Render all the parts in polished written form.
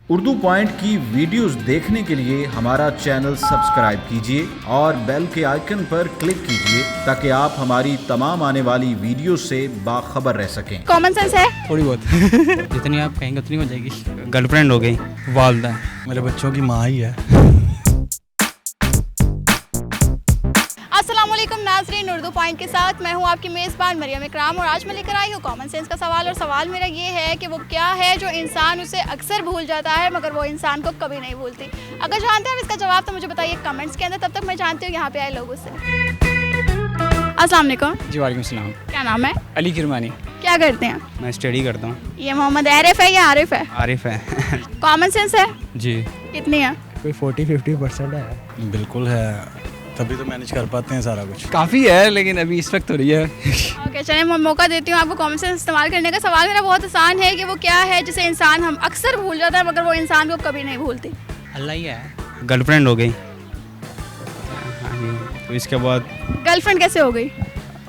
Urdu point की videos देखने के लिए हमारा चैनल सब्सक्राइब कीजिए और बेल के आइकन पर क्लिक कीजिए ताकि आप हमारी तमाम आने वाली वीडियो से बाखबर रह सकें। कॉमन सेंस है थोड़ी बहुत जितनी आप कहेंगे उतनी हो जाएगी। गर्लफ्रेंड हो गई, वालदा, मेरे बच्चों की माँ ही है। अस्सलामुअलैकुम नाज़रीन, उर्दू पॉइंट के साथ मैं हूं आपकी मेज़बान मरियम इकराम और आज मैं लेकर आई हूं कॉमन सेंस का सवाल। और सवाल मेरा ये है कि वो क्या है जो इंसान उसे अक्सर भूल जाता है मगर वो इंसान को कभी नहीं भूलती। अगर जानते हैं इसका जवाब तो मुझे बताइए कमेंट्स के अंदर। तब तक मैं जानती हूँ यहाँ पे आए लोगों से। अस्सलाम वालेकुम। जी वालेकुम सलाम। क्या नाम है? अली किरमानी। क्या करते हैं? मैं स्टडी करता हूँ। ये मोहम्मद आरिफ है या आरिफ है? आरिफ है। कॉमन सेंस है जी। कितनी है? कोई 40-50% है। बिल्कुल है, तभी तो मैनेज कर पाते हैं सारा कुछ। काफ़ी है लेकिन अभी इस वक्त हो रही है। ओके चलिए मैं मौका देती हूँ आपको कॉमन सेंस इस्तेमाल करने का। सवाल मेरा बहुत आसान है कि वो क्या है जिसे इंसान हम अक्सर भूल जाता है मगर वो इंसान को कभी नहीं भूलती। अल्लाह ही है। गर्लफ्रेंड हो गई। हाँ जी। तो इसके बाद गर्लफ्रेंड कैसे हो गई?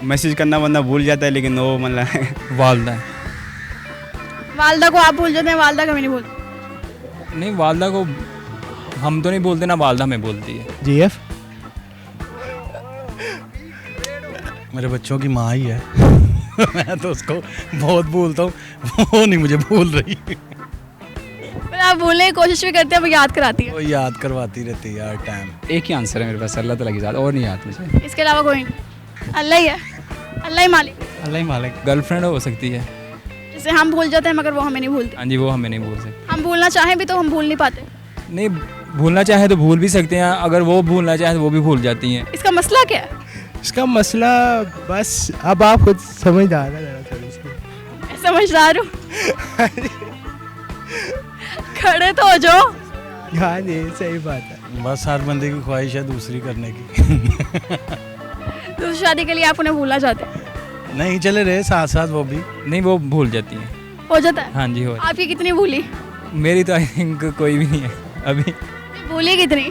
मैसेज करना बंदा भूल जाता है लेकिन वो मतलब वालदा। वालदा को आप भूल जाते हैं, वालदा कभी नहीं भूलती। नहीं, वालदा को हम तो नहीं बोलते ना, वालदा हमें बोलती है। जीएफ मेरे बच्चों की माँ ही है। मैं तो उसको बहुत भूलता हूँ, वो नहीं मुझे भूल रही। पर आप भूलने की कोशिश भी करते हैं, वो याद कराती है। वो याद करवाती रहती है हर टाइम। एक ही आंसर है मेरे पास, अल्लाह ताला की ज़ात, और नहीं याद मुझे। इसके अलावा कोई नहीं, अल्लाह ही है, अल्लाह ही मालिक। अल्लाह ही मालिक। गर्लफ्रेंड हो सकती है। जिसे हम भूल जाते हैं मगर वो हमें नहीं भूलते। हाँ जी, वो हमें नहीं भूल सकती। हम भूलना चाहें भी तो हम भूल नहीं पाते। नहीं, भूलना चाहे तो भूल भी सकते हैं, अगर वो भूलना चाहे तो वो भी भूल जाती हैं। इसका मसला क्या है? इसका मसला बस अब आप खुद समझदार है ज़रा थोड़ी सी। मैं समझदार हूँ। खड़े तो हो जाओ। हाँ जी सही बात है। बस हर बंदे की ख्वाहिश है दूसरी करने की। दूसरी शादी के लिए आप उन्हें भूलना चाहते हैं? नहीं चले रहे साथ साथ वो भी। नहीं, वो भूल जाती हैं। हो जाता है? हाँ जी, हो। आपकी कितनी भूली? मेरी तो आई थिंक कोई भी नहीं है अभी। भूली कितनी?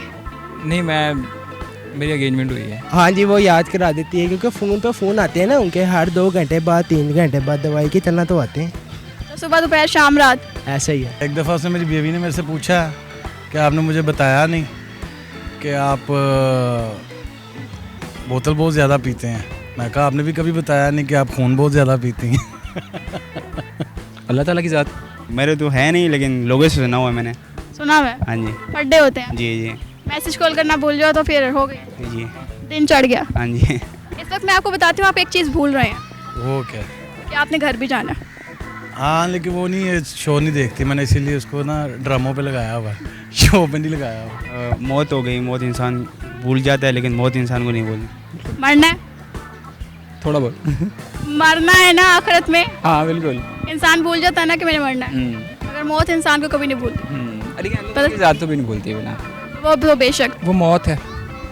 नहीं, मेरी एंगेजमेंट हुई है। हाँ जी वो याद करा देती है क्योंकि फ़ोन आते हैं ना उनके, हर 2 घंटे बाद 3 घंटे बाद दवाई की तरह तो आते हैं। तो सुबह दोपहर शाम रात ऐसा ही है। एक दफ़ा उसने मेरी बीवी ने मेरे से पूछा कि आपने मुझे बताया नहीं कि आप बोतल बहुत ज़्यादा पीते हैं। मैं कहा आपने भी कभी बताया नहीं कि आप खून बहुत ज़्यादा पीती हैं। अल्लाह ताला की ज़ात। मेरे तो है नहीं लेकिन लोगों से सुना हुआ है मैंने। सुना हुआ है? हाँ जी। बर्थडे होते हैं, जी जी मैसेज कॉल करना भूल जाओ तो फिर हो गई, जी। दिन चढ़ गया। हाँ जी। इस वक्त मैं आपको बताती हूँ आप एक चीज़ भूल रहे हैं वो क्या? कि आपने घर भी जाना है। हाँ लेकिन वो नहीं, शो नहीं देखती मैंने, इसीलिए उसको ना ड्रामों पे लगाया हुआ है, शो पे नहीं लगाया हुआ। मौत हो गई। मौत इंसान भूल जाता है लेकिन मौत इंसान को नहीं भूलती। मरना है? थोड़ा बहुत। मरना है ना आखिरत में। हाँ बिल्कुल। इंसान भूल जाता है ना कि मैंने मरना है, मगर मौत इंसान को कभी नहीं भूलती। लेकिन अल्लाह ताला की ज़ात तो भी नहीं भूलती है ना। वो तो बेशक, वो मौत है।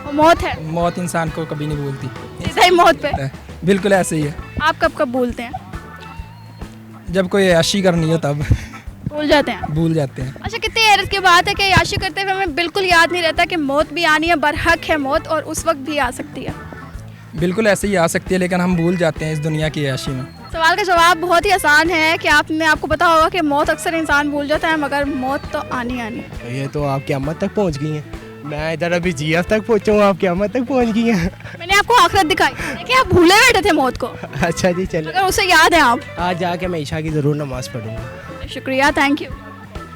वो मौत है, मौत इंसान को कभी नहीं भूलती। सीधा ही मौत पे। बिल्कुल ऐसे ही है। आप कब कब भूलते हैं? जब कोई अयाशी करनी हो तब भूल जाते हैं। भूल जाते हैं। अच्छा कितनी हैरत की बात है कि याशी करते हुए हमें बिल्कुल याद नहीं रहता कि मौत भी आनी है, बरहक है मौत, और उस वक्त भी आ सकती है। बिल्कुल ऐसे ही आ सकती है लेकिन हम भूल जाते हैं इस दुनिया की अयाशी में। सवाल का जवाब बहुत ही आसान है कि आपको पता होगा कि मौत अक्सर इंसान भूल जाता है मगर मौत तो आनी आनी। ये तो आप क़यामत तक पहुँच गई हैं। मैं इधर अभी जीएफ तक पहुँचा हूँ, आप क़यामत तक पहुँच गई हैं। मैंने आपको आखिरत दिखाई, देखिए आप भूले बैठे थे मौत को, अच्छा जी चलो, मगर उसे याद है आप। आज जाके मैं ईशा की ज़रूर नमाज़ पढ़ूँगा शुक्रिया, थैंक यू।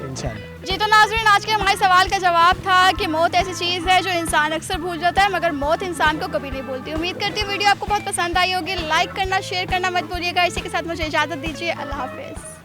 इंशाल्लाह। जी तो नाज़रीन, आज के हमारे सवाल का जवाब था कि मौत ऐसी चीज़ है जो इंसान अक्सर भूल जाता है मगर मौत इंसान को कभी नहीं भूलती। उम्मीद करती हूँ वीडियो आपको बहुत पसंद आई होगी। लाइक करना, शेयर करना मत भूलिएगा। इसी के साथ मुझे इजाज़त दीजिए। अल्लाह हाफिज़।